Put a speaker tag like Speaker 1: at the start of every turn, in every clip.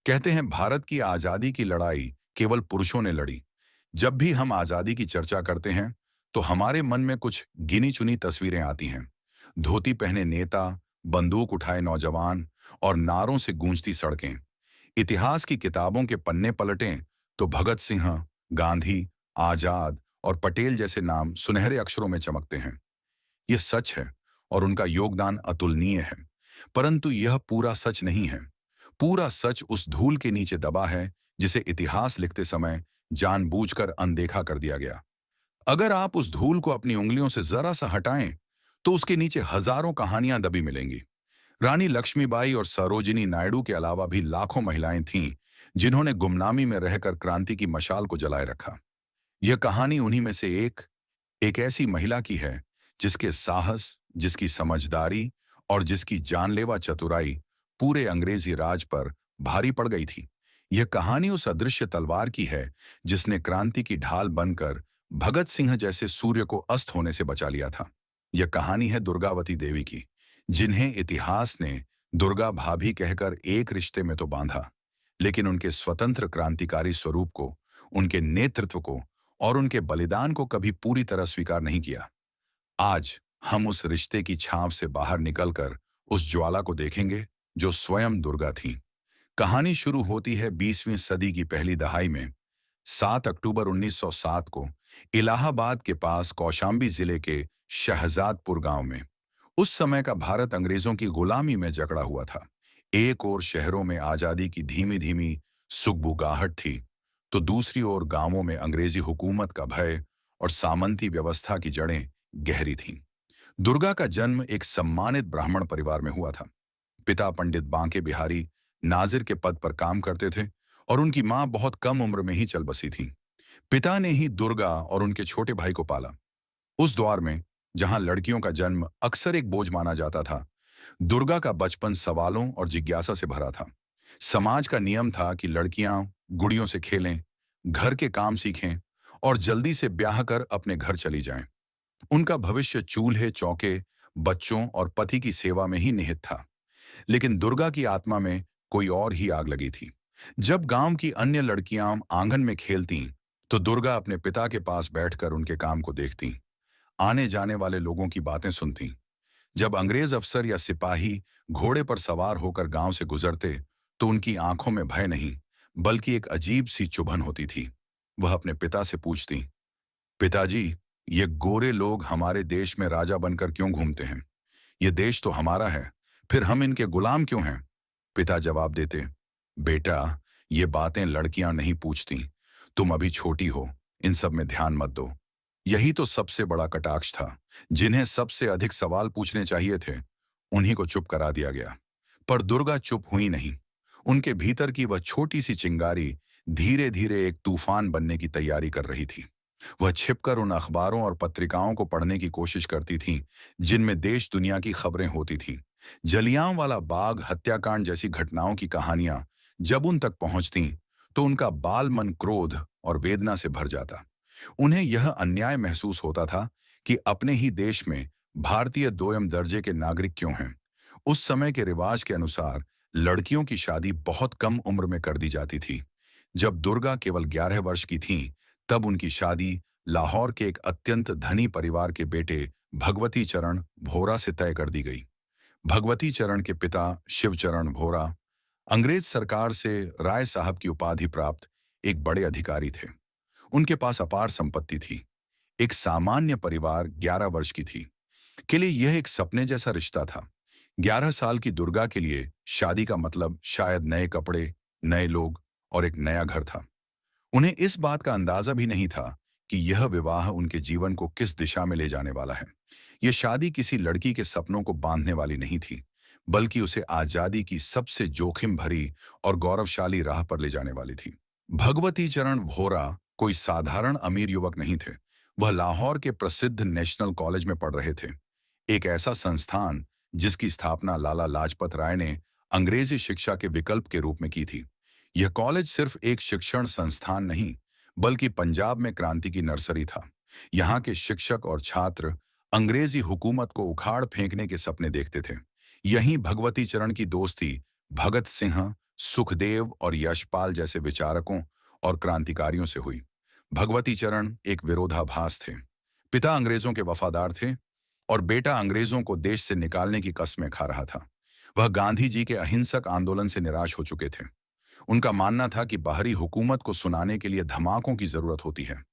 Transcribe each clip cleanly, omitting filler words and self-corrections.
Speaker 1: कहते हैं भारत की आजादी की लड़ाई केवल पुरुषों ने लड़ी। जब भी हम आजादी की चर्चा करते हैं तो हमारे मन में कुछ गिनी चुनी तस्वीरें आती हैं। धोती पहने नेता, बंदूक उठाए नौजवान और नारों से गूंजती सड़कें। इतिहास की किताबों के पन्ने पलटें तो भगत सिंह, गांधी, आजाद और पटेल जैसे नाम सुनहरे अक्षरों में चमकते हैं। यह सच है और उनका योगदान अतुलनीय है। परंतु यह पूरा सच नहीं है। पूरा सच उस धूल के नीचे दबा है जिसे इतिहास लिखते समय जानबूझकर अनदेखा कर दिया गया। अगर आप उस धूल को अपनी उंगलियों से जरा सा हटाएं तो उसके नीचे हजारों कहानियां दबी मिलेंगी। रानी लक्ष्मीबाई और सरोजिनी नायडू के अलावा भी लाखों महिलाएं थीं जिन्होंने गुमनामी में रहकर क्रांति की मशाल को जलाए रखा। यह कहानी उन्हीं में से एक ऐसी महिला की है जिसके साहस, जिसकी समझदारी और जिसकी जानलेवा चतुराई पूरे अंग्रेजी राज पर भारी पड़ गई थी। यह कहानी उस अदृश्य तलवार की है जिसने क्रांति की ढाल बनकर भगत सिंह जैसे सूर्य को अस्त होने से बचा लिया था। यह कहानी है दुर्गावती देवी की, जिन्हें इतिहास ने दुर्गा भाभी कहकर एक रिश्ते में तो बांधा, लेकिन उनके स्वतंत्र क्रांतिकारी स्वरूप को, उनके नेतृत्व को और उनके बलिदान को कभी पूरी तरह स्वीकार नहीं किया। आज हम उस रिश्ते की छांव से बाहर निकलकर उस ज्वाला को देखेंगे जो स्वयं दुर्गा थी। कहानी शुरू होती है 20वीं सदी की पहली दहाई में, 7 अक्टूबर 1907 को इलाहाबाद के पास कौशाम्बी जिले के शहजादपुर गांव में। उस समय का भारत अंग्रेजों की गुलामी में जकड़ा हुआ था। एक ओर शहरों में आजादी की धीमी धीमी सुगबुगाहट थी, तो दूसरी ओर गांवों में अंग्रेजी हुकूमत का भय और सामंती व्यवस्था की जड़ें गहरी थीं। दुर्गा का जन्म एक सम्मानित ब्राह्मण परिवार में हुआ था। पिता पंडित बांके बिहारी नाजिर के पद पर काम करते थे और उनकी मां बहुत कम उम्र में ही चल बसी थी। पिता ने ही दुर्गा और उनके छोटे भाई को पाला। उस दौर में जहां लड़कियों का जन्म अक्सर एक बोझ माना जाता था, दुर्गा का बचपन सवालों और जिज्ञासा से भरा था। समाज का नियम था कि लड़कियां गुड़ियों से खेलें, घर के काम सीखें और जल्दी से ब्याह कर अपने घर चली जाएं। उनका भविष्य चूल्हे चौके, बच्चों और पति की सेवा में ही निहित था। लेकिन दुर्गा की आत्मा में कोई और ही आग लगी थी। जब गांव की अन्य लड़कियां आंगन में खेलतीं, तो दुर्गा अपने पिता के पास बैठकर उनके काम को देखती, आने जाने वाले लोगों की बातें सुनती। जब अंग्रेज अफसर या सिपाही घोड़े पर सवार होकर गांव से गुजरते, तो उनकी आंखों में भय नहीं, बल्कि एक अजीब सी चुभन होती थी। वह अपने पिता से पूछती, पिताजी, ये गोरे लोग हमारे देश में राजा बनकर क्यों घूमते हैं? ये देश तो हमारा है, फिर हम इनके गुलाम क्यों हैं? पिता जवाब देते, बेटा, ये बातें लड़कियां नहीं पूछती। तुम अभी छोटी हो, इन सब में ध्यान मत दो। यही तो सबसे बड़ा कटाक्ष था। जिन्हें सबसे अधिक सवाल पूछने चाहिए थे, उन्हीं को चुप करा दिया गया। पर दुर्गा चुप हुई नहीं। उनके भीतर की वह छोटी सी चिंगारी धीरे धीरे एक तूफान बनने की तैयारी कर रही थी। वह छिपकर उन अखबारों और पत्रिकाओं को पढ़ने की कोशिश करती थीं, जिनमें देश दुनिया की खबरें होती थीं। जलियांवाला बाग हत्याकांड जैसी घटनाओं की कहानियां जब उन तक पहुंचतीं, तो उनका बाल मन क्रोध और वेदना से भर जाता। उन्हें यह अन्याय महसूस होता था कि अपने ही देश में भारतीय दोयम दर्जे के नागरिक क्यों हैं। उस समय के रिवाज के अनुसार लड़कियों की शादी बहुत कम उम्र में कर दी जाती थी। जब दुर्गा केवल 11 वर्ष की थीं, तब उनकी शादी लाहौर के एक अत्यंत धनी परिवार के बेटे भगवती चरण भोरा से तय कर दी गई। भगवती चरण के पिता शिवचरण भोरा अंग्रेज सरकार से राय साहब की उपाधि प्राप्त एक बड़े अधिकारी थे। उनके पास अपार संपत्ति थी। एक सामान्य परिवार 11 वर्ष की थी के लिए यह एक सपने जैसा रिश्ता था। 11 साल की दुर्गा के लिए शादी का मतलब शायद नए कपड़े, नए लोग और एक नया घर था। उन्हें इस बात का अंदाजा भी नहीं था कि यह विवाह उनके जीवन को किस दिशा में ले जाने वाला है। यह शादी किसी लड़की के सपनों को बांधने वाली नहीं थी, बल्कि उसे आजादी की सबसे जोखिम भरी और गौरवशाली राह पर ले जाने वाली थी। भगवती चरण वोहरा कोई साधारण अमीर युवक नहीं थे। वह लाहौर के प्रसिद्ध नेशनल कॉलेज में पढ़ रहे थे, एक ऐसा संस्थान जिसकी स्थापना लाला लाजपत राय ने अंग्रेजी शिक्षा के विकल्प के रूप में की थी। यह कॉलेज सिर्फ एक शिक्षण संस्थान नहीं, बल्कि पंजाब में क्रांति की नर्सरी था। यहाँ के शिक्षक और छात्र अंग्रेजी हुकूमत को उखाड़ फेंकने के सपने देखते थे। यहीं भगवती चरण की दोस्ती भगत सिंह, सुखदेव और यशपाल जैसे विचारकों और क्रांतिकारियों से हुई। भगवती चरण एक विरोधाभास थे। पिता अंग्रेजों के वफादार थे और बेटा अंग्रेजों को देश से निकालने की कस्में खा रहा था। वह गांधी जी के अहिंसक आंदोलन से निराश हो चुके थे। उनका मानना था कि बाहरी हुकूमत को सुनाने के लिए धमाकों की जरूरत होती है।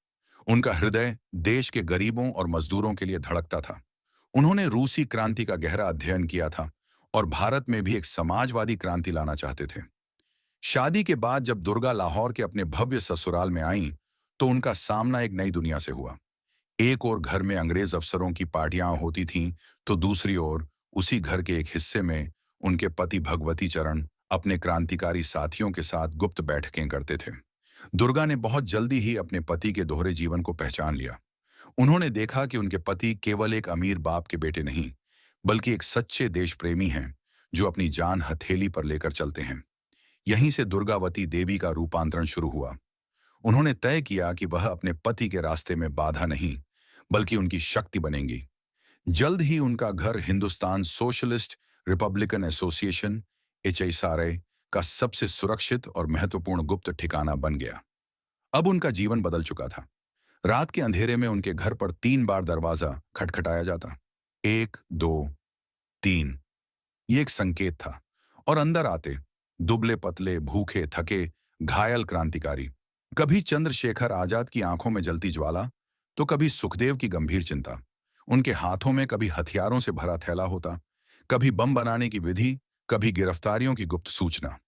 Speaker 1: उनका हृदय देश के गरीबों और मजदूरों के लिए धड़कता था। उन्होंने रूसी क्रांति का गहरा अध्ययन किया था और भारत में भी एक समाजवादी क्रांति लाना चाहते थे। शादी के बाद जब दुर्गा लाहौर के अपने भव्य ससुराल में आईं, तो उनका सामना एक नई दुनिया से हुआ। एक ओर घर में अंग्रेज अफसरों की पार्टियां होती थीं, तो दूसरी ओर उसी घर के एक हिस्से में उनके पति भगवती चरण अपने क्रांतिकारी साथियों के साथ गुप्त बैठकें करते थे। दुर्गा ने बहुत जल्दी ही अपने पति के दोहरे जीवन को पहचान लिया। उन्होंने देखा कि उनके पति केवल एक अमीर बाप के बेटे नहीं, बल्कि एक सच्चे देश प्रेमी हैं, जो अपनी जान हथेली पर लेकर चलते हैं। यहीं से दुर्गावती देवी का रूपांतरण शुरू हुआ। उन्होंने तय किया कि वह अपने पति के रास्ते में बाधा नहीं, बल्कि उनकी शक्ति बनेंगी। जल्द ही उनका घर Hindustan socialist Republican association HSRA का सबसे सुरक्षित और महत्वपूर्ण गुप्त ठिकाना बन गया। अब उनका जीवन बदल चुका था। रात के अंधेरे में उनके घर पर 3 बार दरवाजा खटखटाया जाता। 1, 2, 3। ये एक संकेत था। और अंदर आते दुबले पतले, भूखे, थके, घायल क्रांतिकारी। कभी चंद्रशेखर आजाद की आंखों में जलती ज्वाला, तो कभी सुखदेव की गंभीर चिंता। उनके हाथों में कभी हथियारों से भरा थैला होता, कभी बम बनाने की विधि, कभी गिरफ्तारियों की गुप्त सूचना।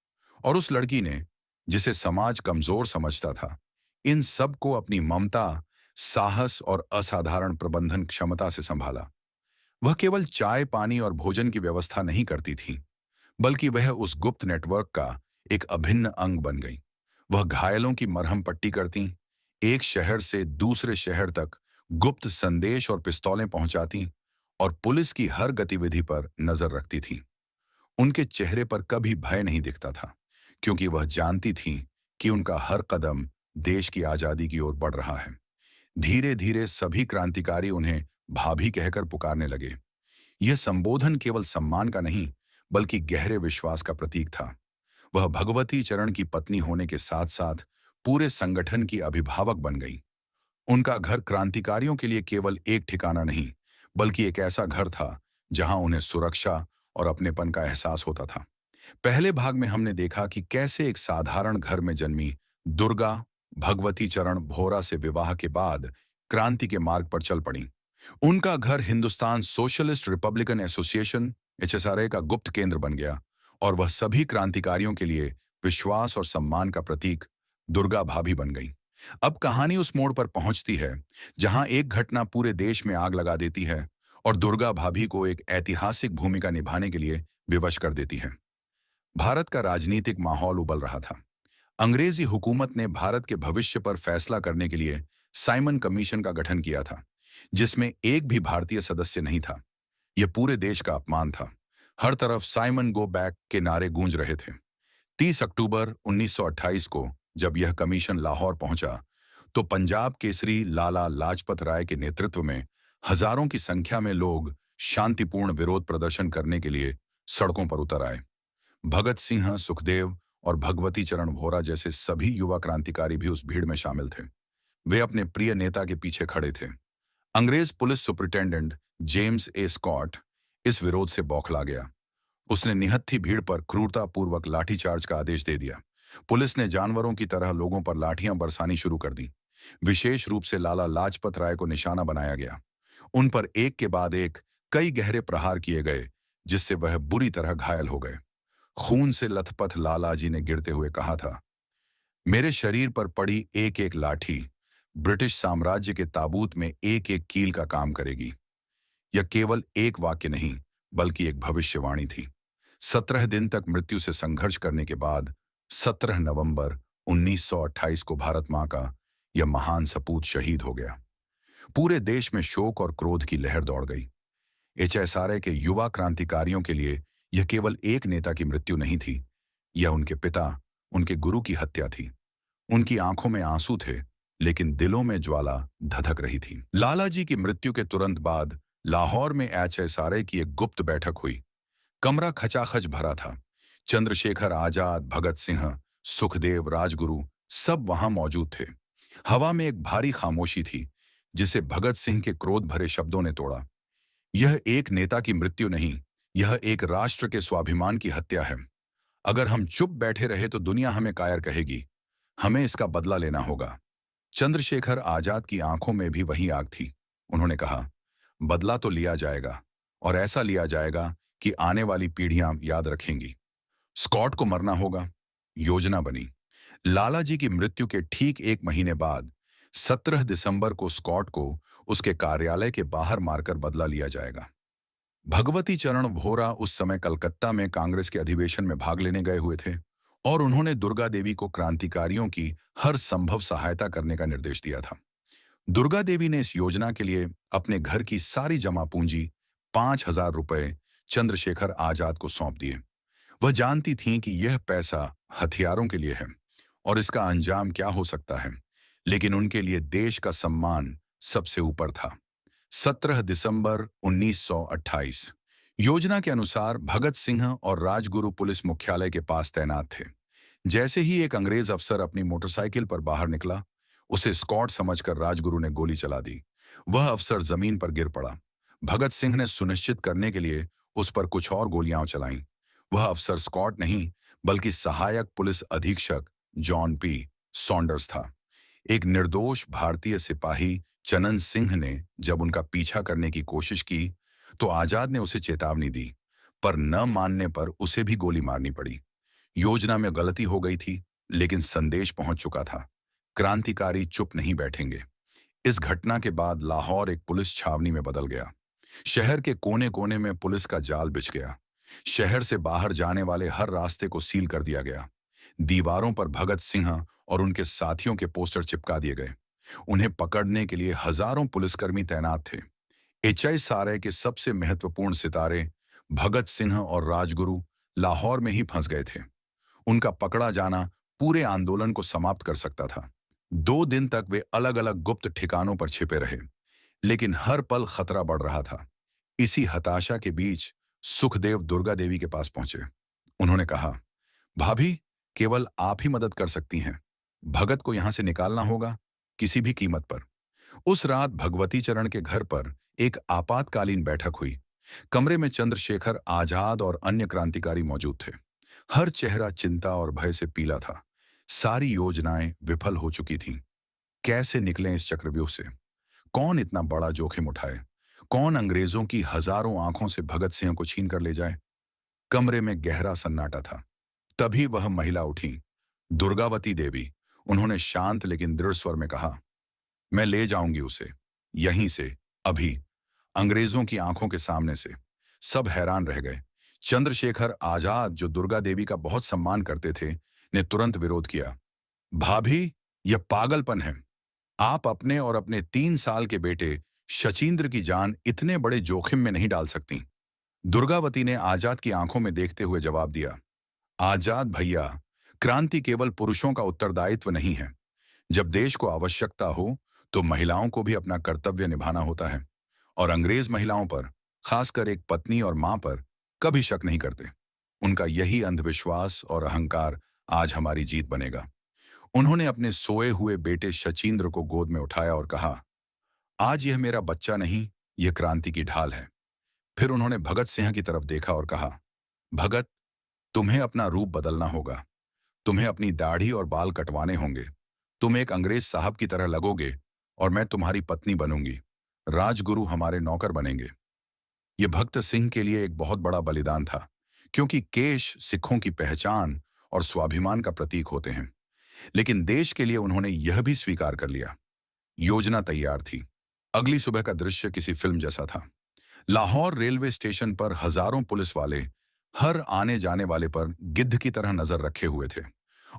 Speaker 1: और उस लड़की ने, जिसे समाज कमजोर समझता था, इन सब को अपनी ममता, साहस और असाधारण प्रबंधन क्षमता से संभाला। वह केवल चाय, पानी और भोजन की व्यवस्था नहीं करती थी, बल्कि वह उस गुप्त नेटवर्क का एक अभिन्न अंग बन गई। वह घायलों की मरहम पट्टी करती, एक शहर से दूसरे शहर तक गुप्त संदेश और पिस्तौलें पहुंचाती और पुलिस की हर गतिविधि पर नजर रखती थी। उनके चेहरे पर कभी भय नहीं दिखता था, क्योंकि वह जानती थी कि उनका हर कदम देश की आजादी की ओर बढ़ रहा है। धीरे धीरे सभी क्रांतिकारी उन्हें भाभी कहकर पुकारने लगे। यह संबोधन केवल सम्मान का नहीं, बल्कि गहरे विश्वास का प्रतीक था। वह भगवती चरण की पत्नी होने के साथ साथ पूरे संगठन की अभिभावक बन गई। उनका घर क्रांतिकारियों के लिए केवल एक ठिकाना नहीं, बल्कि एक ऐसा घर था जहां उन्हें सुरक्षा और अपनेपन का एहसास होता था। पहले भाग में हमने देखा कि कैसे एक साधारण घर में जन्मी दुर्गा भगवती चरण वोहरा से विवाह के बाद क्रांति के मार्ग पर चल पड़ी। उनका घर Hindustan socialist Republican association HSRA का गुप्त केंद्र बन गया और वह सभी क्रांतिकारियों के लिए विश्वास और सम्मान का प्रतीक दुर्गा भाभी बन गई। अब कहानी उस मोड़ पर पहुंचती है जहां एक घटना पूरे देश में आग लगा देती है और दुर्गा भाभी को एक ऐतिहासिक भूमिका निभाने के लिए विवश कर देती है। भारत का राजनीतिक माहौल उबल रहा था। अंग्रेजी हुकूमत ने भारत के भविष्य पर फैसला करने के लिए साइमन कमीशन का गठन किया था, जिसमें एक भी भारतीय सदस्य नहीं था। यह पूरे देश का अपमान था। हर तरफ साइमन गो बैक के नारे गूंज रहे थे। 30 अक्टूबर 1928 को जब यह कमीशन लाहौर पहुंचा, तो पंजाब केसरी लाला लाजपत राय के नेतृत्व में हजारों की संख्या में लोग शांतिपूर्ण विरोध प्रदर्शन करने के लिए सड़कों पर उतर आए। भगत सिंह, सुखदेव और भगवती चरण वोहरा जैसे सभी युवा क्रांतिकारी भी उस भीड़ में शामिल थे। वे अपने प्रिय नेता के पीछे खड़े थे। अंग्रेज police superintendent James A Scott इस विरोध से बौखला गया। उसने निहत्थी भीड़ पर क्रूरतापूर्वक लाठीचार्ज का आदेश दे दिया। पुलिस ने जानवरों की तरह लोगों पर लाठियां बरसानी शुरू कर दी। विशेष रूप से लाला लाजपत राय को निशाना बनाया गया। उन पर एक के बाद एक कई गहरे प्रहार किए गए, जिससे वह बुरी तरह घायल हो गए। खून से लथपथ लाला जी ने गिरते हुए कहा था, मेरे शरीर पर पड़ी एक एक लाठी ब्रिटिश साम्राज्य के ताबूत में एक एक कील का काम करेगी। यह केवल एक वाक्य नहीं, बल्कि एक भविष्यवाणी थी। 17 दिन तक मृत्यु से संघर्ष करने के बाद 17 नवंबर 1928 को भारत मां का यह महान सपूत शहीद हो गया। पूरे देश में शोक और क्रोध की लहर दौड़ गई। HSRA के युवा क्रांतिकारियों के लिए यह केवल एक नेता की मृत्यु नहीं थी, यह उनके पिता, उनके गुरु की हत्या थी। उनकी आंखों में आंसू थे, लेकिन दिलों में ज्वाला धधक रही थी। लाला जी की मृत्यु के तुरंत बाद लाहौर में HSRA की एक गुप्त बैठक हुई। कमरा खचाखच भरा था। चंद्रशेखर आजाद, भगत सिंह, सुखदेव, राजगुरु सब वहां मौजूद थे। हवा में एक भारी खामोशी थी, जिसे भगत सिंह के क्रोध भरे शब्दों ने तोड़ा। यह एक नेता की मृत्यु नहीं, यह एक राष्ट्र के स्वाभिमान की हत्या है। अगर हम चुप बैठे रहे तो दुनिया हमें कायर कहेगी। हमें इसका बदला लेना होगा। चंद्रशेखर आजाद की आंखों में भी वही आग थी। उन्होंने कहा, बदला तो लिया जाएगा, और ऐसा लिया जाएगा कि आने वाली पीढ़ियां याद रखेंगी। स्कॉट को मरना होगा। योजना बनी। लाला जी की मृत्यु के ठीक एक महीने बाद 17 दिसंबर को स्कॉट को उसके कार्यालय के बाहर मारकर बदला लिया जाएगा। भगवती चरण वोहरा उस समय कलकत्ता में कांग्रेस के अधिवेशन में भाग लेने गए हुए थे, और उन्होंने दुर्गा देवी को क्रांतिकारियों की हर संभव सहायता करने का निर्देश दिया था। दुर्गा देवी ने इस योजना के लिए अपने घर की सारी जमा पूंजी, 5,000 रुपए, चंद्रशेखर आजाद को सौंप दिए। वह जानती थीं कि यह पैसा हथियारों के लिए है और इसका अंजाम क्या हो सकता है, लेकिन उनके लिए देश का सम्मान सबसे ऊपर था। 17 दिसंबर 1928। योजना के अनुसार भगत सिंह और राजगुरु पुलिस मुख्यालय के पास तैनात थे। जैसे ही एक अंग्रेज अफसर अपनी मोटरसाइकिल पर बाहर निकला, उसे स्कॉट समझकर राजगुरु ने गोली चला दी। वह अफसर जमीन पर गिर पड़ा। भगत सिंह ने सुनिश्चित करने के लिए उस पर कुछ और गोलियां चलाईं। वह अफसर स्कॉट नहीं, बल्कि सहायक पुलिस अधीक्षक जॉन पी सॉन्डर्स था। एक निर्दोष भारतीय सिपाही चनन सिंह ने जब उनका पीछा करने की कोशिश की, तो आजाद ने उसे चेतावनी दी, पर न मानने पर उसे भी गोली मारनी पड़ी। योजना में गलती हो गई थी, लेकिन संदेश पहुंच चुका था। क्रांतिकारी चुप नहीं बैठेंगे। इस घटना के बाद लाहौर एक पुलिस छावनी में बदल गया। शहर के कोने कोने में पुलिस का जाल बिछ गया। शहर से बाहर जाने वाले हर रास्ते को सील कर दिया गया। दीवारों पर भगत सिंह और उनके साथियों के पोस्टर चिपका दिए गए। उन्हें पकड़ने के लिए हजारों पुलिसकर्मी तैनात थे। HI के सबसे महत्वपूर्ण सितारे भगत सिंह और राजगुरु लाहौर में ही फंस गए थे। उनका पकड़ा जाना पूरे आंदोलन को समाप्त कर सकता था। 2 दिन तक वे अलग अलग गुप्त ठिकानों पर छिपे रहे, लेकिन हर पल खतरा बढ़ रहा था। इसी हताशा के बीच सुखदेव दुर्गा देवी के पास पहुंचे। उन्होंने कहा, भाभी, केवल आप ही मदद कर सकती हैं। भगत को यहां से निकालना होगा, किसी भी कीमत पर। उस रात भगवती चरण के घर पर एक आपातकालीन बैठक हुई। कमरे में चंद्रशेखर आजाद और अन्य क्रांतिकारी मौजूद थे। हर चेहरा चिंता और भय से पीला था। सारी योजनाएं विफल हो चुकी थीं। कैसे निकलें इस चक्रव्यूह से? कौन इतना बड़ा जोखिम उठाए? कौन अंग्रेजों की हजारों आंखों से भगत सिंह को छीन कर ले जाए? कमरे में गहरा सन्नाटा था। तभी वह महिला उठी, दुर्गावती देवी। उन्होंने शांत लेकिन दृढ़ स्वर में कहा, मैं ले जाऊंगी उसे, यहीं से, अभी, अंग्रेजों की आंखों के सामने से। सब हैरान रह गए। चंद्रशेखर आजाद, जो दुर्गा देवी का बहुत सम्मान करते थे, ने तुरंत विरोध किया। भाभी, यह पागलपन है। आप अपने और अपने 3 साल के बेटे शचींद्र की जान इतने बड़े जोखिम में नहीं डाल सकती। दुर्गावती ने आजाद की आंखों में देखते हुए जवाब दिया, आजाद भैया, क्रांति केवल पुरुषों का उत्तरदायित्व नहीं है। जब देश को आवश्यकता हो तो महिलाओं को भी अपना कर्तव्य निभाना होता है, और अंग्रेज महिलाओं पर, खासकर एक पत्नी और मां पर, कभी शक नहीं करते। उनका यही अंधविश्वास और अहंकार आज हमारी जीत बनेगा। उन्होंने अपने सोए हुए बेटे शचींद्र को गोद में उठाया और कहा, आज यह मेरा बच्चा नहीं, यह क्रांति की ढाल है। फिर उन्होंने भगत सिंह की तरफ देखा और कहा, भगत, तुम्हें अपना रूप बदलना होगा। तुम्हें अपनी दाढ़ी और बाल कटवाने होंगे। तुम एक अंग्रेज साहब की तरह लगोगे और मैं तुम्हारी पत्नी बनूंगी। राजगुरु हमारे नौकर बनेंगे। यह भगत सिंह के लिए एक बहुत बड़ा बलिदान था, क्योंकि केश सिखों की पहचान और स्वाभिमान का प्रतीक होते हैं। लेकिन देश के लिए उन्होंने यह भी स्वीकार कर लिया। योजना तैयार थी। अगली सुबह का दृश्य किसी फिल्म जैसा था। लाहौर रेलवे स्टेशन पर हजारों पुलिस वाले हर आने जाने वाले पर गिद्ध की तरह नजर रखे हुए थे,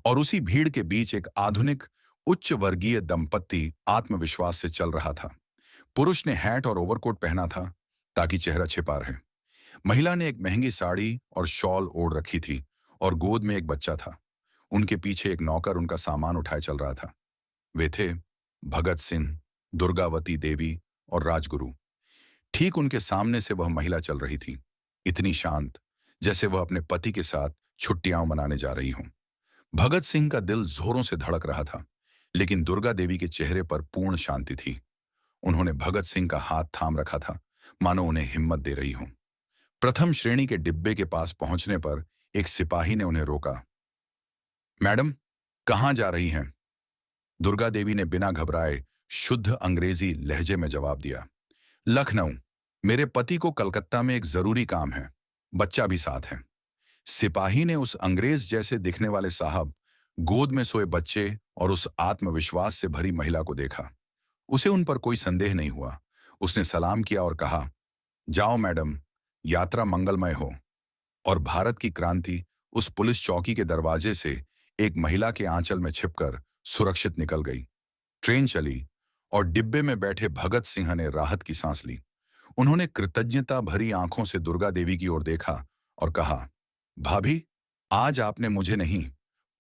Speaker 1: और उसी भीड़ के बीच एक आधुनिक उच्च वर्गीय दंपत्ति आत्मविश्वास से चल रहा था। पुरुष ने हैट और ओवरकोट पहना था ताकि चेहरा छिपा रहे। महिला ने एक महंगी साड़ी और शॉल ओढ़ रखी थी, और गोद में एक बच्चा था। उनके पीछे एक नौकर उनका सामान उठाए चल रहा था। वे थे भगत सिंह, दुर्गावती देवी और राजगुरु। ठीक उनके सामने से वह महिला चल रही थी, इतनी शांत, जैसे वह अपने पति के साथ छुट्टियां मनाने जा रही हूं। भगत सिंह का दिल जोरों से धड़क रहा था, लेकिन दुर्गा देवी के चेहरे पर पूर्ण शांति थी। उन्होंने भगत सिंह का हाथ थाम रखा था, मानो उन्हें हिम्मत दे रही हो। प्रथम श्रेणी के डिब्बे के पास पहुंचने पर एक सिपाही ने उन्हें रोका। मैडम, कहां जा रही हैं? दुर्गा देवी ने बिना घबराए शुद्ध अंग्रेजी लहजे में जवाब दिया। लखनऊ। मेरे पति को कलकत्ता में एक जरूरी काम है, बच्चा भी साथ है। सिपाही ने उस अंग्रेज जैसे दिखने वाले साहब, गोद में सोए बच्चे और उस आत्मविश्वास से भरी महिला को देखा। उसे उन पर कोई संदेह नहीं हुआ। उसने सलाम किया और कहा, जाओ मैडम, यात्रा मंगलमय हो। और भारत की क्रांति उस पुलिस चौकी के दरवाजे से एक महिला के आंचल में छिपकर सुरक्षित निकल गई। ट्रेन चली और डिब्बे में बैठे भगत सिंह ने राहत की सांस ली। उन्होंने कृतज्ञता भरी आंखों से दुर्गा देवी की ओर देखा और कहा, भाभी, आज आपने मुझे नहीं,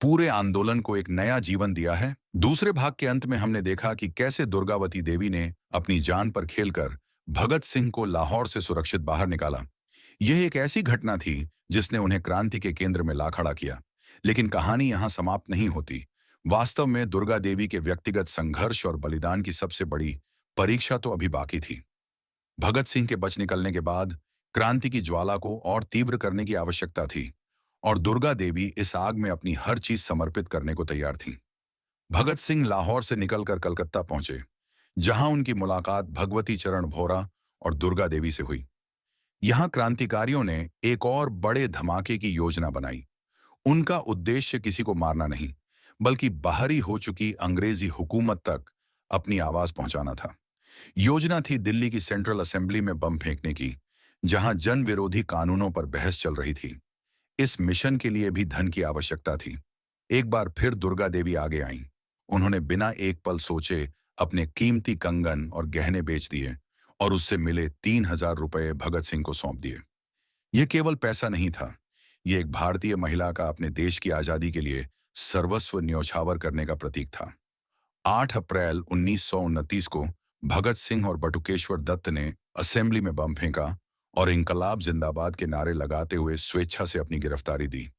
Speaker 1: पूरे आंदोलन को एक नया जीवन दिया है। दूसरे भाग के अंत में हमने देखा कि कैसे दुर्गावती देवी ने अपनी जान पर खेलकर भगत सिंह को लाहौर से सुरक्षित बाहर निकाला। यह एक ऐसी घटना थी जिसने उन्हें क्रांति के केंद्र में ला खड़ा किया। लेकिन कहानी यहां समाप्त नहीं होती। वास्तव में दुर्गा देवी के व्यक्तिगत संघर्ष और बलिदान की सबसे बड़ी परीक्षा तो अभी बाकी थी। भगत सिंह के बच निकलने के बाद क्रांति की ज्वाला को और तीव्र करने की आवश्यकता थी, और दुर्गा देवी इस आग में अपनी हर चीज समर्पित करने को तैयार थी। भगत सिंह लाहौर से निकलकर कलकत्ता पहुंचे, जहां उनकी मुलाकात भगवती चरण वोहरा और दुर्गा देवी से हुई। यहां क्रांतिकारियों ने एक और बड़े धमाके की योजना बनाई। उनका उद्देश्य किसी को मारना नहीं, बल्कि बाहरी हो चुकी अंग्रेजी हुकूमत तक अपनी आवाज पहुंचाना था। योजना थी दिल्ली की सेंट्रल असेंबली में बम फेंकने की, जहां जन विरोधी कानूनों पर बहस चल रही थी। इस मिशन के लिए भी धन की आवश्यकता थी। एक बार फिर दुर्गा देवी आगे आईं। उन्होंने बिना एक पल सोचे अपने कीमती कंगन और गहने बेच दिए और उससे मिले 3,000 रुपए भगत सिंह को सौंप दिए। यह केवल पैसा नहीं था, यह एक भारतीय महिला का अपने देश की आजादी के लिए सर्वस्व न्यौछावर करने का प्रतीक था। 8 अप्रैल 1929 को भगत सिंह और बटुकेश्वर दत्त ने असेंबली में बम फेंका और इंकलाब जिंदाबाद के नारे लगाते हुए स्वेच्छा से अपनी गिरफ्तारी दी।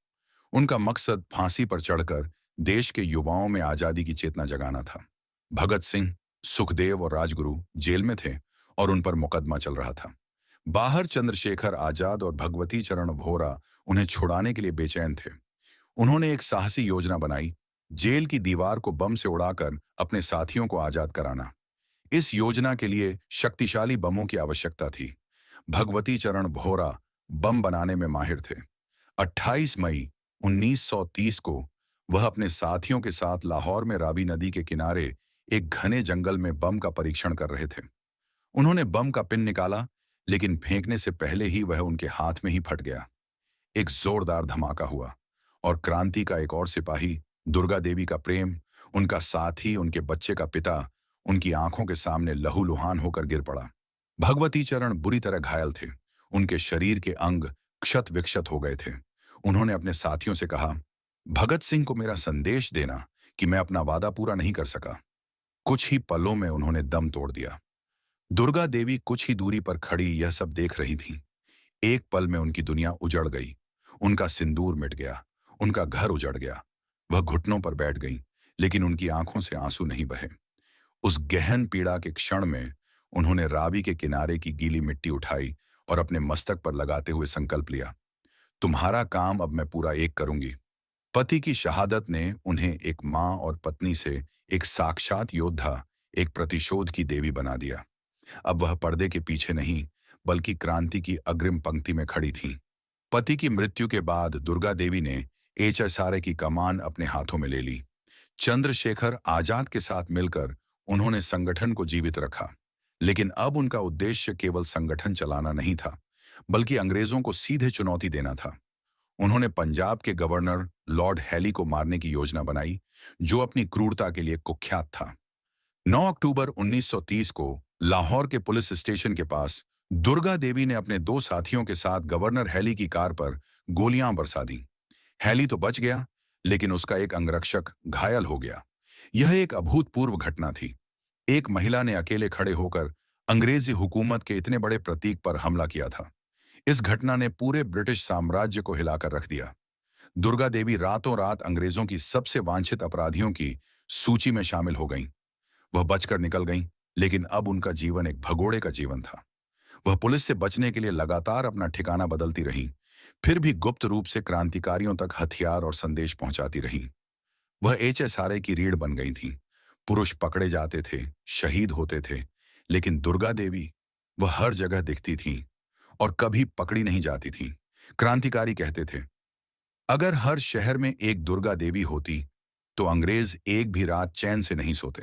Speaker 1: उनका मकसद फांसी पर चढ़कर देश के युवाओं में आजादी की चेतना जगाना था। भगत सिंह, सुखदेव और राजगुरु जेल में थे और उन पर मुकदमा चल रहा था। बाहर चंद्रशेखर आजाद और भगवती चरण वोहरा उन्हें छुड़ाने के लिए बेचैन थे। उन्होंने एक साहसी योजना बनाई, जेल की दीवार को बम से उड़ाकर अपने साथियों को आजाद कराना। इस योजना के लिए शक्तिशाली बमों की आवश्यकता थी। भगवती चरण वोहरा बम बनाने में माहिर थे। 28 मई 1930 को वह अपने साथियों के साथ लाहौर में रावी नदी के किनारे एक घने जंगल में बम का परीक्षण कर रहे थे। उन्होंने बम का पिन निकाला, लेकिन फेंकने से पहले ही वह उनके हाथ में ही फट गया। एक जोरदार धमाका हुआ और क्रांति का एक और सिपाही, दुर्गा देवी का प्रेम, उनका साथी, उनके बच्चे का पिता, उनकी आंखों के सामने लहूलुहान होकर गिर पड़ा। भगवती चरण बुरी तरह घायल थे। उनके शरीर के अंग क्षत विक्षत हो गए थे। उन्होंने अपने साथियों से कहा, भगत सिंह को मेरा संदेश देना कि मैं अपना वादा पूरा नहीं कर सका। कुछ ही पलों में उन्होंने दम तोड़ दिया। दुर्गा देवी कुछ ही दूरी पर खड़ी यह सब देख रही थी। एक पल में उनकी दुनिया उजड़ गई। उनका सिंदूर मिट गया, उनका घर उजड़ गया। वह घुटनों पर बैठ गई, लेकिन उनकी आंखों से आंसू नहीं बहे। उस गहन पीड़ा के क्षण में उन्होंने रावी के किनारे की गीली मिट्टी उठाई और अपने मस्तक पर लगाते हुए संकल्प लिया, तुम्हारा काम अब मैं पूरा एक करूंगी। पति की शहादत ने उन्हें एक मां और पत्नी से एक साक्षात योद्धा, एक प्रतिशोध की देवी बना दिया। अब वह पर्दे के पीछे नहीं, बल्कि क्रांति की अग्रिम पंक्ति में खड़ी थीं। पति की मृत्यु के बाद दुर्गा देवी ने HSRA की कमान अपने हाथों में ले ली। चंद्रशेखर आजाद के साथ मिलकर उन्होंने संगठन को जीवित रखा। लेकिन अब उनका उद्देश्य केवल संगठन चलाना नहीं था, बल्कि अंग्रेजों को सीधे चुनौती देना था। उन्होंने पंजाब के गवर्नर लॉर्ड हैली को मारने की योजना बनाई, जो अपनी क्रूरता के लिए कुख्यात था। 9 अक्टूबर 1930 को लाहौर के पुलिस स्टेशन के पास दुर्गा देवी ने अपने 2 साथियों के साथ गवर्नर हैली की कार पर गोलियां बरसा दी। हैली तो बच गया, लेकिन उसका एक अंगरक्षक घायल हो गया। यह एक अभूतपूर्व घटना थी। एक महिला ने अकेले खड़े होकर अंग्रेजी हुकूमत के इतने बड़े प्रतीक पर हमला किया था। इस घटना ने पूरे ब्रिटिश साम्राज्य को हिलाकर रख दिया। दुर्गा देवी रातों रात अंग्रेजों की सबसे वांछित अपराधियों की सूची में शामिल हो गईं। वह बचकर निकल गईं, लेकिन अब उनका जीवन एक भगोड़े का जीवन था। वह पुलिस से बचने के लिए लगातार अपना ठिकाना बदलती रहीं, फिर भी गुप्त रूप से क्रांतिकारियों तक हथियार और संदेश पहुंचाती रहीं। वह एचएसआरए की रीढ़ बन गई थीं। पुरुष पकड़े जाते थे, शहीद होते थे, लेकिन दुर्गा देवी, वह हर जगह दिखती थीं और कभी पकड़ी नहीं जाती थीं। क्रांतिकारी कहते थे, अगर हर शहर में एक दुर्गा देवी होती, तो अंग्रेज एक भी रात चैन से नहीं सोते।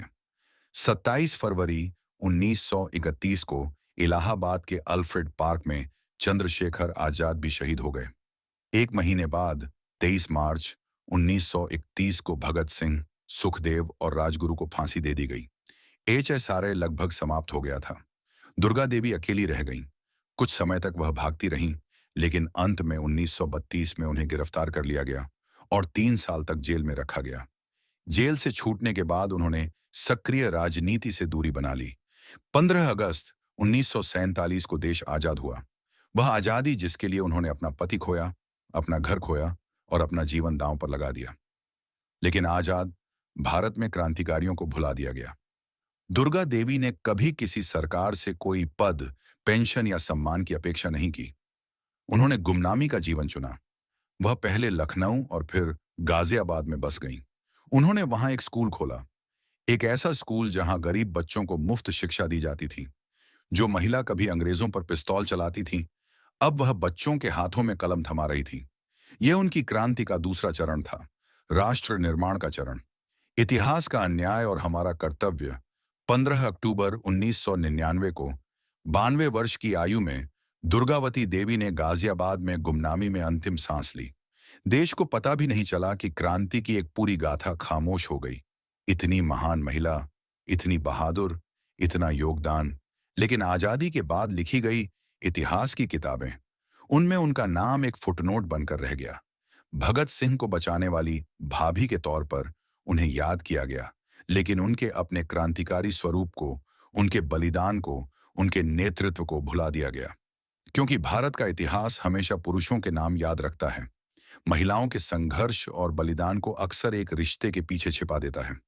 Speaker 1: 27 फरवरी 1931 को इलाहाबाद के अल्फ्रेड पार्क में चंद्रशेखर आजाद भी शहीद हो गए। एक महीने बाद 23 मार्च 1931 को भगत सिंह, सुखदेव और राजगुरु को फांसी दे दी गई। एचएसआरए लगभग समाप्त हो गया था। दुर्गा देवी अकेली रह गईं। कुछ समय तक वह भागती रहीं, लेकिन अंत में 1932 में उन्हें गिरफ्तार कर लिया गया और 3 साल तक जेल में रखा गया। जेल से छूटने के बाद उन्होंने सक्रिय राजनीति से दूरी बना ली। 15 अगस्त 1947 को देश आजाद हुआ। वह आजादी जिसके लिए उन्होंने अपना पति खोया, अपना घर खोया और अपना जीवन दांव पर लगा दिया। लेकिन आजाद भारत में क्रांतिकारियों को भुला दिया गया। दुर्गा देवी ने कभी किसी सरकार से कोई पद, पेंशन या सम्मान की अपेक्षा नहीं की। उन्होंने गुमनामी का जीवन चुना। वह पहले लखनऊ और फिर गाजियाबाद में बस गईं। उन्होंने वहां एक स्कूल खोला, एक ऐसा स्कूल जहां गरीब बच्चों को मुफ्त शिक्षा दी जाती थी। जो महिला कभी अंग्रेजों पर पिस्तौल चलाती थी, अब वह बच्चों के हाथों में कलम थमा रही थी। यह उनकी क्रांति का दूसरा चरण था, राष्ट्र निर्माण का चरण। इतिहास का अन्याय और हमारा कर्तव्य। 15 अक्टूबर 1999 को 92 वर्ष की आयु में दुर्गावती देवी ने गाजियाबाद में गुमनामी में अंतिम सांस ली। देश को पता भी नहीं चला कि क्रांति की एक पूरी गाथा खामोश हो गई। इतनी महान महिला, इतनी बहादुर, इतना योगदान, लेकिन आजादी के बाद लिखी गई इतिहास की किताबें, उनमें उनका नाम एक फुटनोट बनकर रह गया। भगत सिंह को बचाने वाली भाभी के तौर पर उन्हें याद किया गया, लेकिन उनके अपने क्रांतिकारी स्वरूप को, उनके बलिदान को, उनके नेतृत्व को भुला दिया गया। क्योंकि भारत का इतिहास हमेशा पुरुषों के नाम याद रखता है, महिलाओं के संघर्ष और बलिदान को अक्सर एक रिश्ते के पीछे छिपा देता है।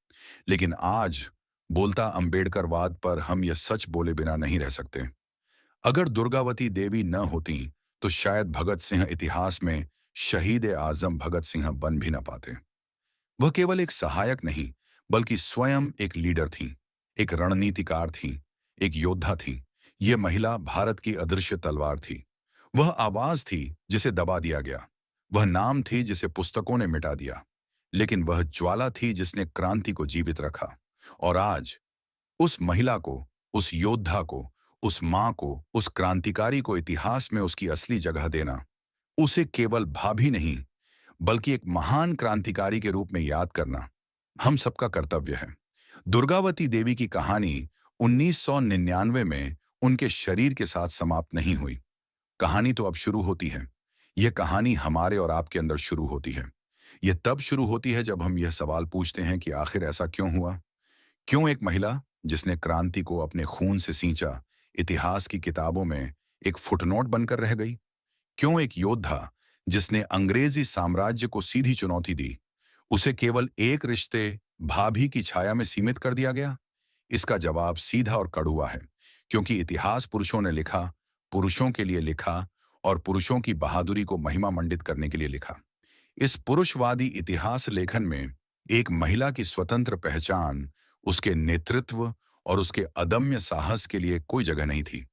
Speaker 1: लेकिन आज बोलता अंबेडकरवाद पर हम यह सच बोले बिना नहीं रह सकते। अगर दुर्गावती देवी न होती, तो शायद भगत सिंह इतिहास में शहीद आजम भगत सिंह बन भी न पाते। वह केवल एक सहायक नहीं, बल्कि स्वयं एक लीडर थी, एक रणनीतिकार थी, एक योद्धा थी। यह महिला भारत की अदृश्य तलवार थी। वह आवाज थी जिसे दबा दिया गया। वह नाम थी जिसे पुस्तकों ने मिटा दिया। लेकिन वह ज्वाला थी जिसने क्रांति को जीवित रखा। और आज उस महिला को, उस योद्धा को, उस मां को, उस क्रांतिकारी को इतिहास में उसकी असली जगह देना, उसे केवल भाभी नहीं, बल्कि एक महान क्रांतिकारी के रूप में याद करना हम सबका कर्तव्य है। दुर्गावती देवी की कहानी 1999 में उनके शरीर के साथ समाप्त नहीं हुई। कहानी तो अब शुरू होती है। यह कहानी हमारे और आपके अंदर शुरू होती है। यह तब शुरू होती है जब हम यह सवाल पूछते हैं कि आखिर ऐसा क्यों हुआ? क्यों एक महिला जिसने क्रांति को अपने खून से सींचा, इतिहास की किताबों में एक फुटनोट बनकर रह गई? क्यों एक योद्धा जिसने अंग्रेजी साम्राज्य को सीधी चुनौती दी, उसे केवल एक रिश्ते, भाभी की छाया में सीमित कर दिया गया? इसका जवाब सीधा और कड़वा है, क्योंकि इतिहास पुरुषों ने लिखा, पुरुषों के लिए लिखा और पुरुषों की बहादुरी को महिमा मंडित करने के लिए लिखा। इस पुरुषवादी इतिहास लेखन में एक महिला की स्वतंत्र पहचान, उसके नेतृत्व और उसके अदम्य साहस के लिए कोई जगह नहीं थी।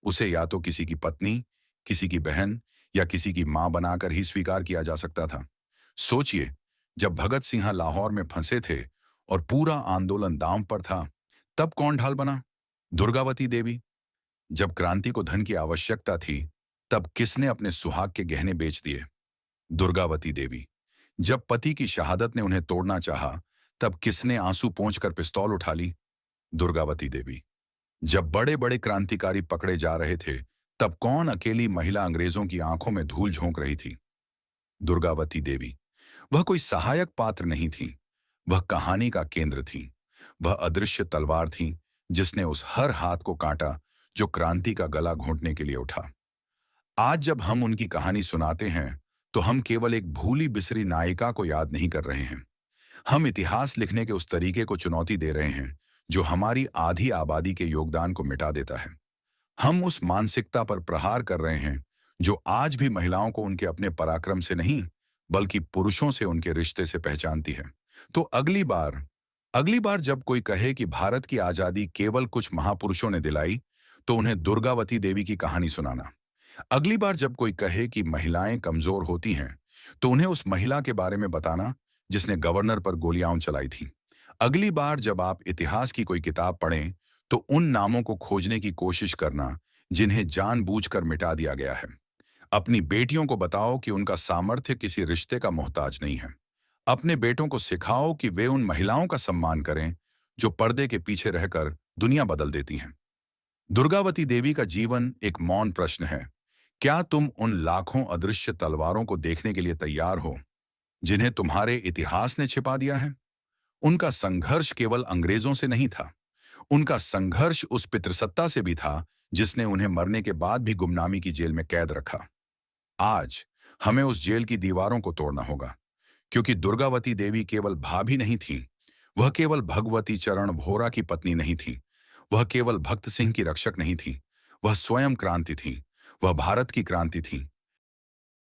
Speaker 1: उसे या तो किसी की पत्नी, किसी की बहन या किसी की मां बनाकर ही स्वीकार किया जा सकता था। सोचिए, जब भगत सिंह लाहौर में फंसे थे और पूरा आंदोलन दांव पर था, तब कौन ढाल बना? दुर्गावती देवी। जब क्रांति को धन की आवश्यकता थी, तब किसने अपने सुहाग के गहने बेच दिए? दुर्गावती देवी। जब पति की शहादत ने उन्हें तोड़ना चाहा, तब किसने आंसू पोंछकर पिस्तौल उठा ली? दुर्गावती देवी। जब बड़े बड़े क्रांतिकारी पकड़े जा रहे थे, तब कौन अकेली महिला अंग्रेजों की आंखों में धूल झोंक रही थी? दुर्गावती देवी। वह कोई सहायक पात्र नहीं थी, वह कहानी का केंद्र थी। वह अदृश्य तलवार थी जिसने उस हर हाथ को काटा जो क्रांति का गला घोंटने के लिए उठा। आज जब हम उनकी कहानी सुनाते हैं, तो हम केवल एक भूली बिसरी नायिका को याद नहीं कर रहे हैं। हम इतिहास लिखने के उस तरीके को चुनौती दे रहे हैं जो हमारी आधी आबादी के योगदान को मिटा देता है। हम उस मानसिकता पर प्रहार कर रहे हैं जो आज भी महिलाओं को उनके अपने पराक्रम से नहीं, बल्कि पुरुषों से उनके रिश्ते से पहचानती है। तो अगली बार जब कोई कहे कि भारत की आजादी केवल कुछ महापुरुषों ने दिलाई, तो उन्हें दुर्गावती देवी की कहानी सुनाना। अगली बार जब कोई कहे कि महिलाएं कमजोर होती हैं, तो उन्हें उस महिला के बारे में बताना जिसने गवर्नर पर गोलियां चलाई थी। अगली बार जब आप इतिहास की कोई किताब पढ़ें, तो उन नामों को खोजने की कोशिश करना जिन्हें जानबूझकर मिटा दिया गया है। अपनी बेटियों को बताओ कि उनका सामर्थ्य किसी रिश्ते का मोहताज नहीं है। अपने बेटों को सिखाओ कि वे उन महिलाओं का सम्मान करें जो पर्दे के पीछे रहकर दुनिया बदल देती हैं। दुर्गावती देवी का जीवन एक मौन प्रश्न है। क्या तुम उन लाखों अदृश्य तलवारों को देखने के लिए तैयार हो जिन्हें तुम्हारे इतिहास ने छिपा दिया है? उनका संघर्ष केवल अंग्रेजों से नहीं था। उनका संघर्ष उस पितृसत्ता से भी था जिसने उन्हें मरने के बाद भी गुमनामी की जेल में कैद रखा। आज हमें उस जेल की दीवारों को तोड़ना होगा, क्योंकि दुर्गावती देवी केवल भाभी नहीं थी। वह केवल भगवती चरण वोहरा की पत्नी नहीं थी। वह केवल भक्त सिंह की रक्षक नहीं थी। वह स्वयं क्रांति थी। वह भारत की क्रांति थी।